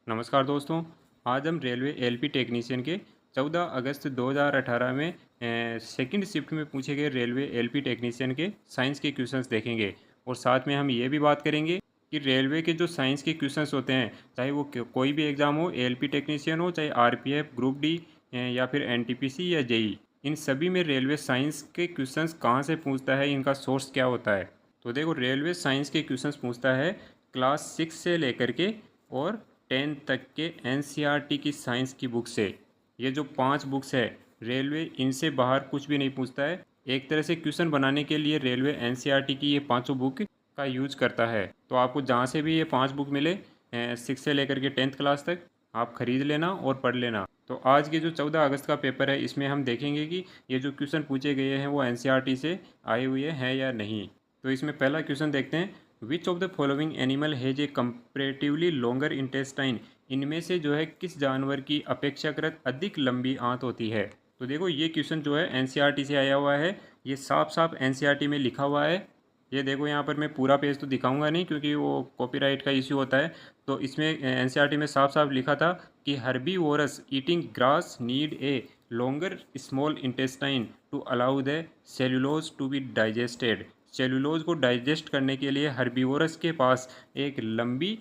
नमस्कार दोस्तों। आज हम रेलवे एलपी टेक्नीशियन के 14 अगस्त 2018 में सेकंड शिफ्ट में पूछे गए रेलवे एलपी टेक्नीशियन के साइंस के क्वेश्चंस देखेंगे और साथ में हम ये भी बात करेंगे कि रेलवे के जो साइंस के क्वेश्चंस होते हैं, चाहे वो कोई भी एग्ज़ाम हो, एलपी टेक्नीशियन हो, चाहे आरपीएफ, ग्रुप डी या फिर एनटीपीसी या जेई, इन सभी में रेलवे साइंस के क्वेश्चंस कहाँ से पूछता है, इनका सोर्स क्या होता है। तो देखो, रेलवे साइंस के क्वेश्चंस पूछता है क्लास 6 से लेकर के और 10 तक के एनसीईआरटी की साइंस की बुक से। ये जो 5 बुक्स है, रेलवे इनसे बाहर कुछ भी नहीं पूछता है। एक तरह से क्वेश्चन बनाने के लिए रेलवे एनसीईआरटी की ये पाँचों बुक का यूज करता है। तो आपको जहाँ से भी ये 5 बुक मिले 6 से लेकर के 10th क्लास तक, आप खरीद लेना और पढ़ लेना। तो आज के जो 14 अगस्त का पेपर है, इसमें हम देखेंगे कि ये जो क्वेश्चन पूछे गए हैं वो एनसीईआरटी से आए हुए हैं या नहीं। तो इसमें पहला क्वेश्चन देखते हैं, विच of the following animal has a comparatively longer intestine. इनमें से जो है किस जानवर की अपेक्षाकृत अधिक लंबी आंत होती है। तो देखो, ये क्वेश्चन जो है एनसीईआरटी से आया हुआ है। ये साफ साफ एनसीईआरटी में लिखा हुआ है। ये देखो, यहाँ पर मैं पूरा पेज तो दिखाऊंगा नहीं क्योंकि वो कॉपीराइट का इश्यू होता है। तो इसमें एनसीईआरटी में साफ साफ लिखा था कि herbivorous eating grass need a longer small intestine to allow the cellulose to be digested। Cellulose को डाइजेस्ट करने के लिए हर्बीवोरस के पास एक लंबी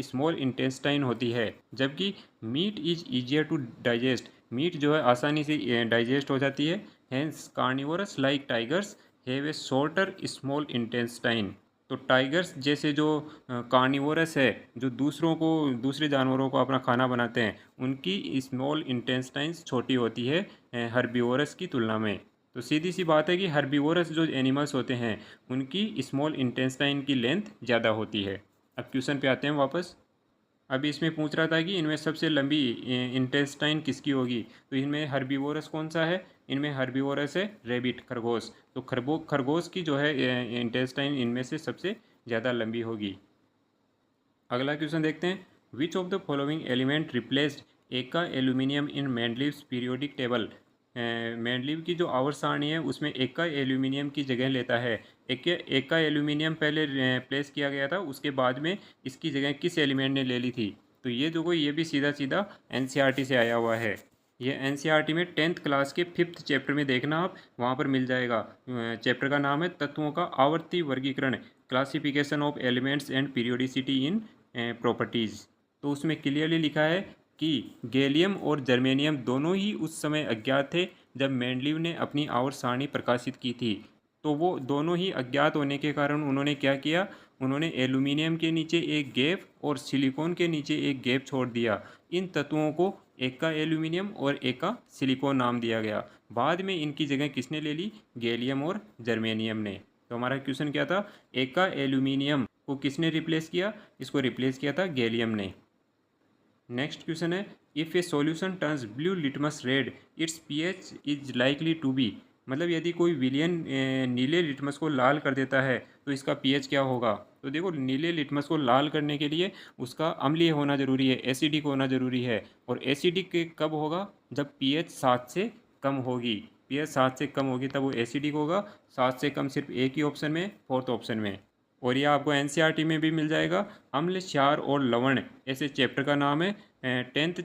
स्मॉल इंटेस्टाइन होती है, जबकि meat is easier to digest. Meat जो है आसानी से डाइजेस्ट हो जाती है। Hence carnivorous like tigers have a shorter small intestine. तो टाइगर्स जैसे जो कार्निवोरस है, जो दूसरे जानवरों को अपना खाना बनाते हैं, उनकी स्मॉल इंटेस्टाइन्स छोटी होती है हर्बीवोरस की तुलना में। तो सीधी सी बात है कि हर्बीवोरस जो एनिमल्स होते हैं, उनकी स्मॉल इंटेस्टाइन की लेंथ ज़्यादा होती है। अब क्वेश्चन पे आते हैं वापस। अभी इसमें पूछ रहा था कि इनमें सबसे लंबी इंटेस्टाइन किसकी होगी। तो इनमें हर्बीवोरस कौन सा है। इनमें हर्बीवोरस है रेबिट, खरगोश। तो खरगोश की जो है इंटेस्टाइन इनमें से सबसे ज़्यादा लंबी होगी। अगला क्वेश्चन देखते हैं, विच of the following element replaced एका एल्यूमिनियम इन मेंडलीव्स पीरियोडिक टेबल। मेंडलीव की जो आवर्त सारणी है, उसमें एका एल्यूमिनियम की जगह लेता है। एका एल्यूमिनियम पहले प्लेस किया गया था, उसके बाद में इसकी जगह किस एलिमेंट ने ले ली थी। तो ये जो कोई ये भी सीधा सीधा एनसीईआरटी से आया हुआ है। ये एनसीईआरटी में 10th क्लास के 5th चैप्टर में देखना आप, वहाँ पर मिल जाएगा। चैप्टर का नाम है तत्वों का आवर्ती वर्गीकरण, classification of elements and periodicity in properties. तो उसमें क्लियरली लिखा है कि गैलियम और जर्मेनियम दोनों ही उस समय अज्ञात थे जब मेंडलीव ने अपनी आवर्त सारणी प्रकाशित की थी। तो वो दोनों ही अज्ञात होने के कारण उन्होंने क्या किया, उन्होंने एल्यूमिनियम के नीचे एक गैप और सिलिकॉन के नीचे एक गैप छोड़ दिया। इन तत्वों को एक का एल्यूमिनियम और एक का सिलिकॉन नाम दिया गया। बाद में इनकी जगह किसने ले ली, गैलियम और जर्मेनियम ने। तो हमारा क्वेश्चन क्या था, एक का एल्यूमिनियम को किसने रिप्लेस किया, इसको रिप्लेस किया था गैलियम ने। नेक्स्ट क्वेश्चन है, if a solution turns blue litmus red its pH is likely to be. मतलब यदि कोई विलियन नीले लिटमस को लाल कर देता है तो इसका पीएच क्या होगा। तो देखो, नीले लिटमस को लाल करने के लिए उसका अम्लीय होना ज़रूरी है, एसिडिक होना ज़रूरी है। और एसिडिक कब होगा, जब पीएच 7 से कम होगी। पीएच 7 से कम होगी तब वो एसिडिक होगा। 7 से कम सिर्फ एक ही ऑप्शन में, फोर्थ ऑप्शन में। और ये आपको एनसीईआरटी में भी मिल जाएगा। अम्ल, क्षार और लवण ऐसे चैप्टर का नाम है। 10th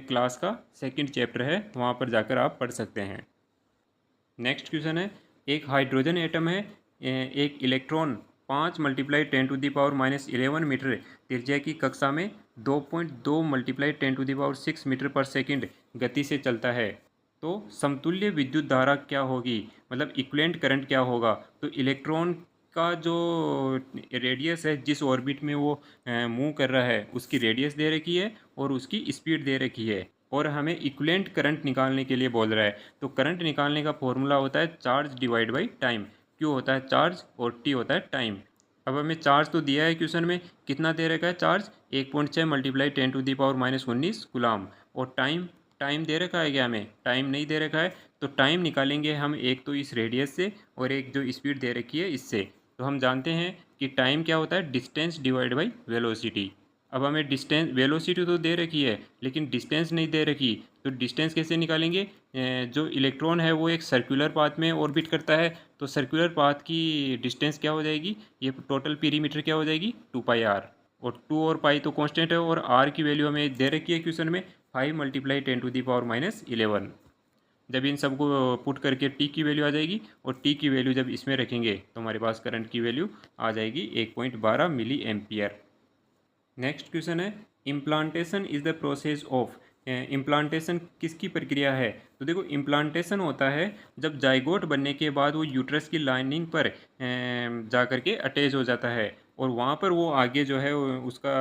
क्लास का सेकंड चैप्टर है, वहाँ पर जाकर आप पढ़ सकते हैं। नेक्स्ट क्वेश्चन है, एक हाइड्रोजन एटम है, एक इलेक्ट्रॉन 5 × 10⁻11 मीटर त्रिज्या की कक्षा में 2.2 × 10⁻6 मीटर पर सेकंड गति से चलता है। तो समतुल्य विद्युत धारा क्या होगी, मतलब इक्विवेलेंट करंट क्या होगा। तो इलेक्ट्रॉन का जो रेडियस है, जिस ऑर्बिट में वो मूव कर रहा है, उसकी रेडियस दे रखी है और उसकी स्पीड दे रखी है, और हमें इक्विवेलेंट करंट निकालने के लिए बोल रहा है। तो करंट निकालने का फॉर्मूला होता है charge divide by time. Q होता है चार्ज और टी होता है टाइम। अब हमें चार्ज तो दिया है क्वेश्चन में, कितना दे रखा है चार्ज, 1.6 × 10⁻19 गुलाम। और टाइम, टाइम दे रखा है क्या, हमें टाइम नहीं दे रखा है। तो टाइम निकालेंगे हम एक तो इस रेडियस से और एक जो स्पीड दे रखी है इससे। तो हम जानते हैं कि टाइम क्या होता है, डिस्टेंस डिवाइड बाई वेलोसिटी। अब हमें डिस्टेंस, वेलोसिटी तो दे रखी है लेकिन डिस्टेंस नहीं दे रखी। तो डिस्टेंस कैसे निकालेंगे, जो इलेक्ट्रॉन है वो एक सर्कुलर पाथ में ऑर्बिट करता है। तो सर्कुलर पाथ की डिस्टेंस क्या हो जाएगी, ये टोटल पीरीमीटर क्या हो जाएगी, 2πr। और 2 और पाई तो कांस्टेंट है, और आर की वैल्यू हमें दे रखी है क्वेश्चन में 5 × 10⁻⁻11। जब इन सबको पुट करके टी की वैल्यू आ जाएगी, और टी की वैल्यू जब इसमें रखेंगे तो हमारे पास करंट की वैल्यू आ जाएगी 1.12 मिली एम्पियर। नेक्स्ट क्वेश्चन है, implantation is the process of. Implantation किसकी प्रक्रिया है? तो देखो, इम्प्लांटेशन होता है जब जाइगोट बनने के बाद वो यूट्रस की लाइनिंग पर जा कर के अटैच हो जाता है, और वहाँ पर वो आगे जो है उसका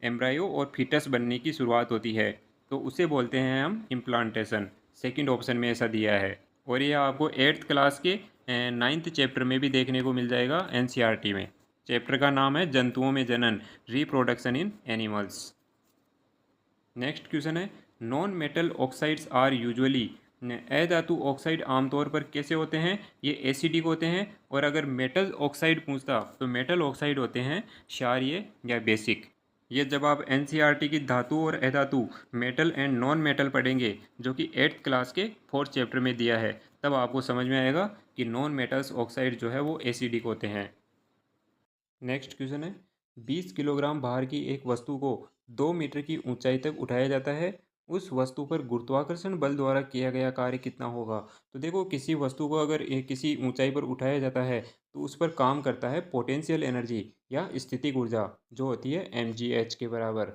एम्ब्रायो और फीटस बनने की शुरुआत होती है, तो उसे बोलते हैं हम इम्प्लांटेशन। सेकंड ऑप्शन में ऐसा दिया है, और ये आपको 8th क्लास के 9th चैप्टर में भी देखने को मिल जाएगा, एनसीईआरटी में। चैप्टर का नाम है जंतुओं में जनन, reproduction in animals. Next question है, non metal oxides are usually. अधातु ऑक्साइड आमतौर पर कैसे होते हैं? ये एसिडिक होते हैं। और अगर मेटल ऑक्साइड पूछता तो मेटल ऑक्साइड होते हैं क्षारीय या बेसिक। ये जब आप एनसीईआरटी की धातु और अधातु, मेटल एंड नॉन मेटल पढ़ेंगे, जो कि 8th क्लास के 4th चैप्टर में दिया है, तब आपको समझ में आएगा कि नॉन मेटल्स ऑक्साइड जो है वो एसिडिक होते हैं। नेक्स्ट क्वेश्चन है, 20 किलोग्राम भार की एक वस्तु को 2 मीटर की ऊंचाई तक उठाया जाता है। उस वस्तु पर गुरुत्वाकर्षण बल द्वारा किया गया कार्य कितना होगा? तो देखो, किसी वस्तु को अगर किसी ऊंचाई पर उठाया जाता है तो उस पर काम करता है पोटेंशियल एनर्जी या स्थितिक ऊर्जा, जो होती है mgh के बराबर।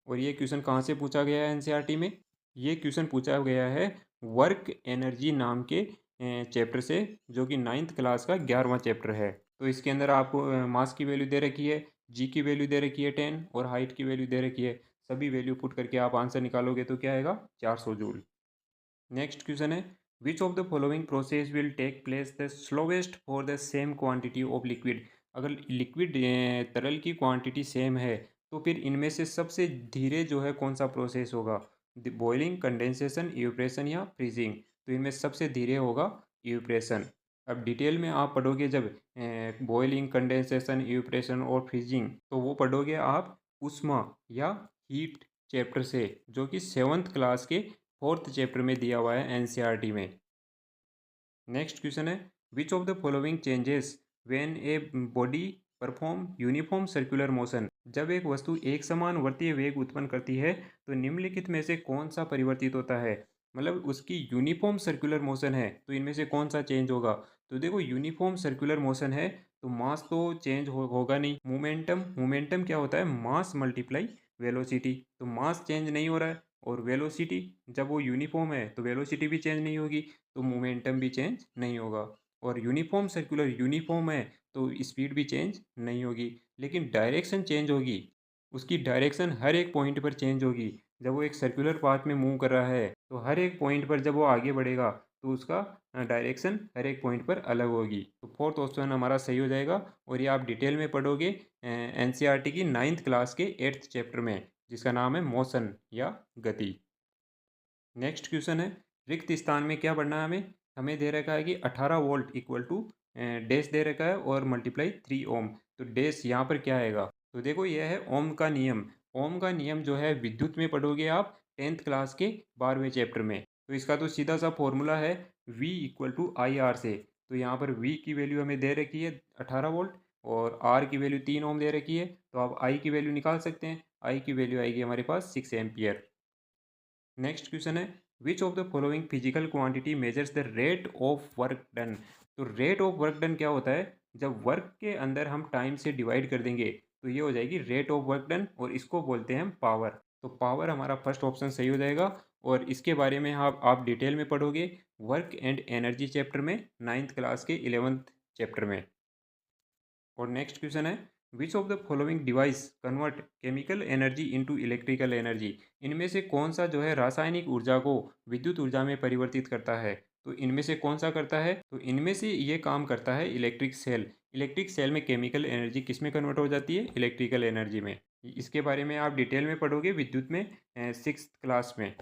और ये क्वेश्चन कहाँ से पूछा गया है एनसीईआरटी में? ये क्वेश्चन पूछा गया है वर्क एनर्जी नाम के चैप्टर से, जो कि 9th क्लास का 11वां चैप्टर है। तो इसके अंदर आपको मास की वैल्यू दे रखी है, जी की वैल्यू दे रखी है 10, और हाइट की वैल्यू दे रखी है। सभी वैल्यू पुट करके आप आंसर निकालोगे तो क्या आएगा? 400 जूल। नेक्स्ट क्वेश्चन है, which of the following process will take place the slowest for the same quantity of liquid. अगर लिक्विड तरल की क्वांटिटी सेम है तो फिर इनमें से सबसे धीरे जो है कौन सा प्रोसेस होगा? बॉइलिंग, कंडेंसेशन, इवेपोरेशन या फ्रीजिंग? तो इनमें सबसे धीरे होगा इवेपोरेशन। अब डिटेल में आप पढ़ोगे जब बॉइलिंग, कंडेंसेशन, इवेपोरेशन और फ्रीजिंग, तो वो पढ़ोगे आप उष्मा या हीट चैप्टर से, जो कि 7th क्लास के 4th चैप्टर में दिया हुआ है एनसीईआरटी में। नेक्स्ट क्वेश्चन है, which of the following changes when a body perform uniform circular motion. जब एक वस्तु एक समान वर्तीय वेग उत्पन्न करती है तो निम्नलिखित में से कौन सा परिवर्तित होता है? मतलब उसकी यूनिफॉर्म सर्कुलर मोशन है तो इनमें से कौन सा चेंज होगा? तो देखो, यूनिफॉर्म सर्कुलर मोशन है तो मास तो चेंज होगा नहीं। मोमेंटम, मोमेंटम क्या होता है? मास मल्टीप्लाई वेलोसिटी। तो मास चेंज नहीं हो रहा है, और वेलोसिटी जब वो यूनिफॉर्म है तो वेलोसिटी भी चेंज नहीं होगी, तो मोमेंटम भी चेंज नहीं होगा। और यूनिफॉर्म सर्कुलर यूनिफॉर्म है तो स्पीड भी चेंज नहीं होगी, लेकिन डायरेक्शन चेंज होगी। उसकी डायरेक्शन हर एक पॉइंट पर चेंज होगी। जब वो एक सर्कुलर पाथ में मूव कर रहा है तो हर एक पॉइंट पर जब वो आगे बढ़ेगा तो उसका डायरेक्शन हर एक पॉइंट पर अलग होगी। तो 4th ऑप्शन हमारा सही हो जाएगा, और ये आप डिटेल में पढ़ोगे एनसीईआरटी की 9th क्लास के 8th चैप्टर में, जिसका नाम है मोशन या गति। नेक्स्ट क्वेश्चन है, रिक्त स्थान में क्या पढ़ना है हमें? हमें दे रखा है कि 18 वोल्ट इक्वल टू डैश दे रखा है और मल्टीप्लाई 3 ओम। तो डैश यहाँ पर क्या आएगा? तो देखो, यह है ओम का नियम। ओम का नियम जो है विद्युत में पढ़ोगे आप 10th क्लास के 12वें चैप्टर में। तो इसका तो सीधा सा फॉर्मूला है V equal to I R से। तो यहाँ पर V की वैल्यू हमें दे रखी है 18 वोल्ट, और R की वैल्यू 3 ओम दे रखी है, तो आप I की वैल्यू निकाल सकते हैं। I की वैल्यू आएगी हमारे पास 6 एम्पियर। नेक्स्ट क्वेश्चन है, which of the following physical quantity measures the rate of work done. तो रेट ऑफ वर्क डन क्या होता है? जब वर्क के अंदर हम टाइम से डिवाइड कर देंगे तो ये हो जाएगी रेट ऑफ वर्क डन, और इसको बोलते हैं हम पावर। तो पावर हमारा फर्स्ट ऑप्शन सही हो जाएगा, और इसके बारे में आप डिटेल में पढ़ोगे वर्क एंड एनर्जी चैप्टर में 9th क्लास के 11th चैप्टर में। और नेक्स्ट क्वेश्चन है, which of the following device convert chemical energy into electrical energy. इनमें से कौन सा जो है रासायनिक ऊर्जा को विद्युत ऊर्जा में परिवर्तित करता है? तो इनमें से कौन सा करता है? तो इनमें से ये काम करता है इलेक्ट्रिक सेल। इलेक्ट्रिक सेल में केमिकल एनर्जी किस में कन्वर्ट हो जाती है? इलेक्ट्रिकल एनर्जी में। इसके बारे में आप डिटेल में पढ़ोगे विद्युत में 6th क्लास में।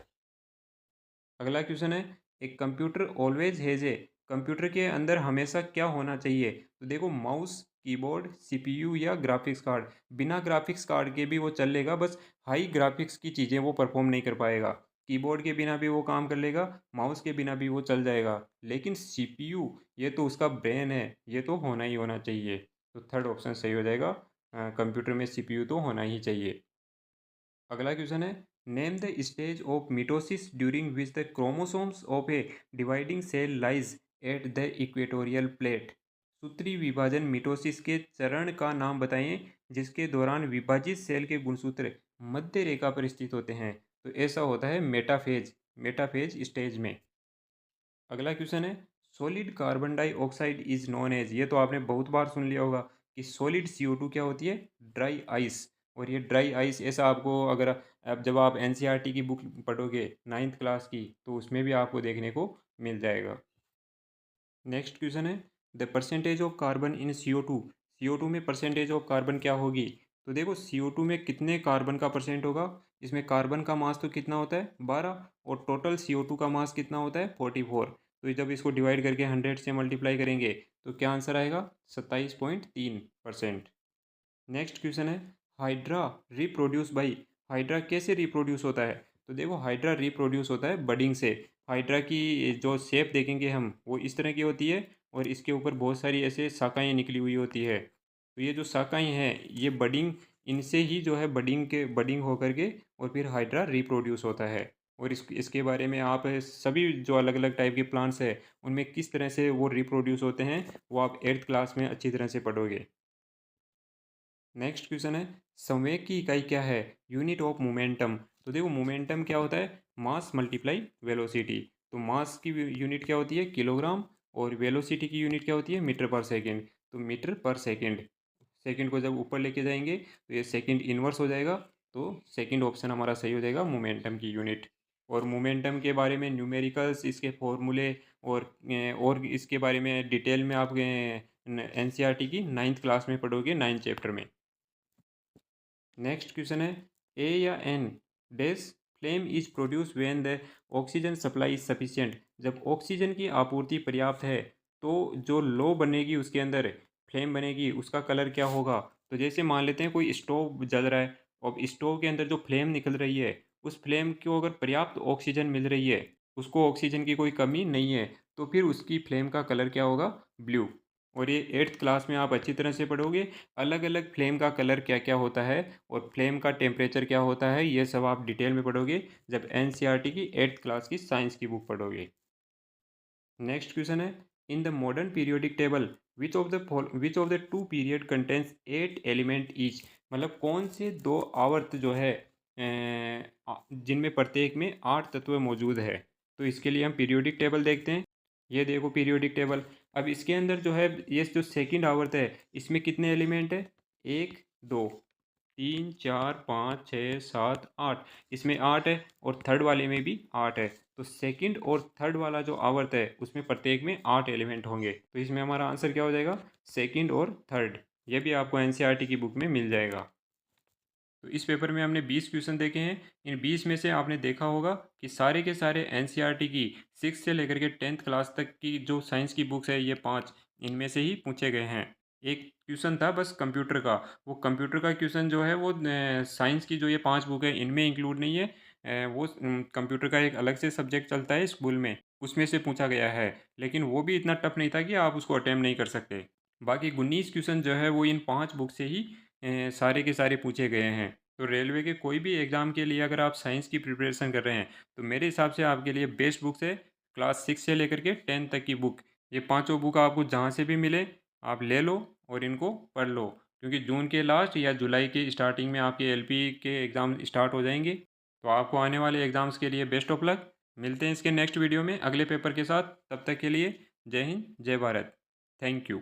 अगला क्वेश्चन है, एक computer always has a. Computer के अंदर हमेशा क्या होना चाहिए? तो देखो, माउस, कीबोर्ड, सीपीयू या ग्राफिक्स कार्ड। बिना ग्राफिक्स कार्ड के भी वो चल लेगा, बस हाई ग्राफिक्स की चीज़ें वो परफॉर्म नहीं कर पाएगा। कीबोर्ड के बिना भी वो काम कर लेगा, माउस के बिना भी वो चल जाएगा, लेकिन सीपीयू, ये तो उसका ब्रेन है, ये तो होना ही होना चाहिए। तो 3rd ऑप्शन सही हो जाएगा। कंप्यूटर में सीपीयू तो होना ही चाहिए। अगला क्वेश्चन है, name the stage of mitosis during which the chromosomes of a dividing cell lies at the equatorial plate. सूत्री विभाजन मिटोसिस के चरण का नाम बताएं जिसके दौरान विभाजित सेल के गुणसूत्र मध्य रेखा पर स्थित होते हैं। तो ऐसा होता है मेटाफेज, मेटाफेज स्टेज में। अगला क्वेश्चन है, solid carbon dioxide is known as. ये तो आपने बहुत बार सुन लिया होगा कि सॉलिड CO2 क्या होती है, ड्राई आइस। और ये ड्राई आइस ऐसा आपको अगर अब जब आप NCERT की बुक पढ़ोगे 9th क्लास की तो उसमें भी आपको देखने को मिल जाएगा। नेक्स्ट क्वेश्चन है, the percentage of carbon in CO2। CO2 में परसेंटेज ऑफ कार्बन क्या होगी। तो देखो CO2 में कितने कार्बन का परसेंट होगा, इसमें कार्बन का मास तो कितना होता है 12, और टोटल CO2 का मास कितना होता है 44। तो जब इसको डिवाइड करके 100 से मल्टीप्लाई करेंगे तो क्या आंसर आएगा 27.3%। नेक्स्ट क्वेश्चन है, हाइड्रा रिप्रोड्यूस बाई। हाइड्रा कैसे रिप्रोड्यूस होता है। तो देखो हाइड्रा रिप्रोड्यूस होता है बडिंग से। हाइड्रा की जो शेप देखेंगे हम वो इस तरह की होती है और इसके ऊपर बहुत सारी ऐसे शाखाएँ निकली हुई होती है। तो ये जो शाखाएँ हैं ये बडिंग, इनसे ही जो है बडिंग होकर के और फिर हाइड्रा रिप्रोड्यूस होता है। और इसके बारे में आप सभी जो अलग अलग टाइप के प्लांट्स है उनमें किस तरह से वो रिप्रोड्यूस होते हैं वो आप 8th क्लास में अच्छी तरह से पढ़ोगे। नेक्स्ट क्वेश्चन है, संवेग की इकाई क्या है, यूनिट ऑफ मोमेंटम। तो देखो मोमेंटम क्या होता है, मास मल्टीप्लाई वेलोसिटी। तो मास की यूनिट क्या होती है किलोग्राम, और वेलोसिटी की यूनिट क्या होती है मीटर पर सेकेंड। तो मीटर पर सेकेंड, सेकेंड को जब ऊपर लेके जाएंगे तो ये सेकेंड इन्वर्स हो जाएगा। तो सेकेंड ऑप्शन हमारा सही हो जाएगा मोमेंटम की यूनिट। और मोमेंटम के बारे में न्यूमेरिकल्स, इसके फॉर्मूले और इसके बारे में डिटेल में आप NCERT की 9th क्लास में पढ़ोगे 9th चैप्टर में। नेक्स्ट क्वेश्चन है, ए या an dash flame is produce when the oxygen supply is sufficient. जब ऑक्सीजन की आपूर्ति पर्याप्त है तो जो लो बनेगी उसके अंदर फ्लेम बनेगी उसका कलर क्या होगा। तो जैसे मान लेते हैं कोई स्टोव जल रहा है और स्टोव के अंदर जो फ्लेम निकल रही है उस फ्लेम को अगर पर्याप्त ऑक्सीजन मिल रही है, उसको ऑक्सीजन की कोई कमी नहीं है, तो फिर उसकी फ्लेम का कलर क्या होगा ब्लू। और ये 8th क्लास में आप अच्छी तरह से पढ़ोगे अलग अलग फ्लेम का कलर क्या क्या होता है और फ्लेम का टेम्परेचर क्या होता है, ये सब आप डिटेल में पढ़ोगे जब NCERT की 8th क्लास की साइंस की बुक पढ़ोगे। नेक्स्ट क्वेश्चन है, in the modern periodic table which of the two period contains 8 element each. मतलब कौन से दो आवर्त जो है जिनमें प्रत्येक में 8 तत्व मौजूद है। तो इसके लिए हम पीरियोडिक टेबल देखते हैं। ये देखो पीरियोडिक टेबल। अब इसके अंदर जो है ये जो सेकंड आवर्त है इसमें कितने एलिमेंट है, 1 2 3 4 5 6 7 8। इसमें 8 है और थर्ड वाले में भी 8 है। तो सेकंड और थर्ड वाला जो आवर्त है उसमें प्रत्येक में 8 एलिमेंट होंगे। तो इसमें हमारा आंसर क्या हो जाएगा सेकंड और थर्ड। ये भी आपको NCERT की बुक में मिल जाएगा। तो इस पेपर में हमने 20 क्वेश्चन देखे हैं। इन 20 में से आपने देखा होगा कि सारे के सारे NCERT की 6 से लेकर के 10th क्लास तक की जो साइंस की बुक्स है ये 5 इनमें से ही पूछे गए हैं। एक क्वेश्चन था बस कंप्यूटर का, वो कंप्यूटर का क्वेश्चन जो है वो साइंस की जो ये 5 बुक है इनमें इंक्लूड नहीं है। वो कंप्यूटर का एक अलग से सब्जेक्ट चलता है स्कूल में, उसमें से पूछा गया है। लेकिन वो भी इतना टफ नहीं था कि आप उसको अटैम्प्ट नहीं कर सकते। बाकी 19 क्वेश्चन जो है वो इन 5 बुक से ही सारे के सारे पूछे गए हैं। तो रेलवे के कोई भी एग्ज़ाम के लिए अगर आप साइंस की प्रिपरेशन कर रहे हैं तो मेरे हिसाब से आपके लिए बेस्ट बुक्स है क्लास 6 से लेकर के 10 तक की बुक। ये पांचों बुक आपको जहाँ से भी मिले आप ले लो और इनको पढ़ लो, क्योंकि जून के लास्ट या जुलाई के स्टार्टिंग में आपके LP के एग्ज़ाम स्टार्ट हो जाएंगे। तो आपको आने वाले एग्ज़ाम्स के लिए बेस्ट ऑफ लक। मिलते हैं इसके नेक्स्ट वीडियो में अगले पेपर के साथ। तब तक के लिए जय हिंद जय भारत। Thank you.